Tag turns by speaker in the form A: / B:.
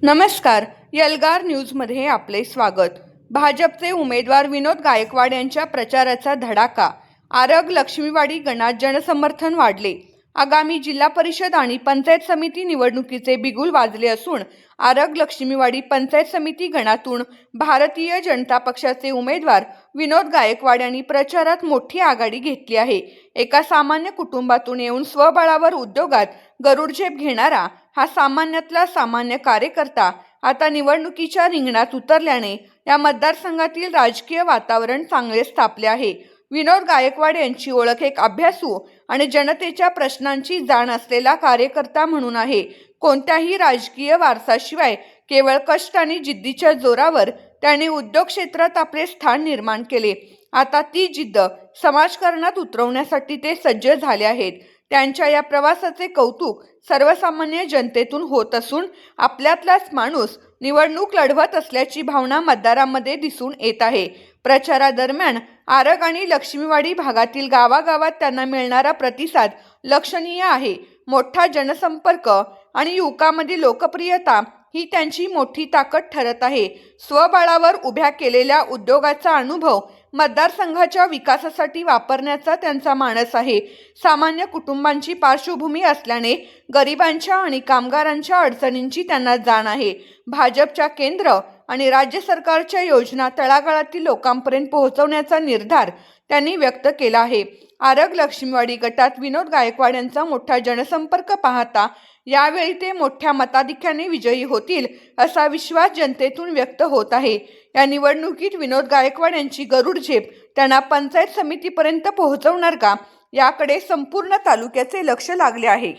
A: नमस्कार. एल्गार न्यूजमध्ये आपले स्वागत. भाजपचे उमेदवार विनोद गायकवाड यांच्या प्रचाराचा धडाका. आरग लक्ष्मीवाडी गणात जनसमर्थन वाढले. आगामी जिल्हा परिषद आणि पंचायत समिती निवडणुकीचे बिगुल वाजले असून आरग लक्ष्मीवाडी पंचायत समिती गणातून भारतीय जनता पक्षाचे उमेदवार विनोद गायकवाड यांनी प्रचारात मोठी आघाडी घेतली आहे. एका सामान्य कुटुंबातून येऊन स्वबळावर उद्योगात गरुडझेप घेणारा हा सामान्यातला सामान्य कार्यकर्ता आता निवडणुकीच्या रिंगणात उतरल्याने या मतदारसंघातील राजकीय वातावरण चांगलेच तापले आहे. विनोद गायकवाड यांची ओळख एक अभ्यासू आणि जनतेच्या प्रश्नांची जाण असलेला कार्यकर्ता म्हणून आहे. कोणत्याही राजकीय वारसाशिवाय केवळ कष्ट आणि जिद्दीच्या जोरावर त्यांनी उद्योग क्षेत्रात आपले स्थान निर्माण केले. आता ती जिद्द समाजकारणात उतरवण्यासाठी ते सज्ज झाले आहेत. त्यांच्या या प्रवासाचे कौतुक सर्वसामान्य जनतेतून होत असून आपल्यातलाच माणूस निवडणूक लढवत असल्याची भावना मतदारांमध्ये दिसून येत आहे. प्रचारादरम्यान आरग आणि लक्ष्मीवाडी भागातील गावागावात त्यांना मिळणारा प्रतिसाद लक्षणीय आहे. मोठा जनसंपर्क आणि युवकांमधील लोकप्रियता ही त्यांची मोठी ताकद ठरत आहे. स्वबळावर उभ्या केलेल्या उद्योगाचा अनुभव मतदारसंघाच्या विकासासाठी वापरण्याचा त्यांचा मानस आहे. सामान्य कुटुंबांची पार्श्वभूमी असल्याने गरिबांच्या आणि कामगारांच्या अडचणींची त्यांना जाण आहे. भाजपच्या केंद्र आणि राज्य सरकारच्या योजना तळागाळातील लोकांपर्यंत पोहोचवण्याचा निर्धार त्यांनी व्यक्त केला आहे. आरग लक्ष्मीवाडी गटात विनोद गायकवाड यांचा मोठा जनसंपर्क पाहता यावेळी ते मोठ्या मताधिक्याने विजयी होतील असा विश्वास जनतेतून व्यक्त होत आहे. या निवडणुकीत विनोद गायकवाड यांची गरुड झेप त्यांना पंचायत समितीपर्यंत पोहोचवणार का, याकडे संपूर्ण तालुक्याचे लक्ष लागले आहे.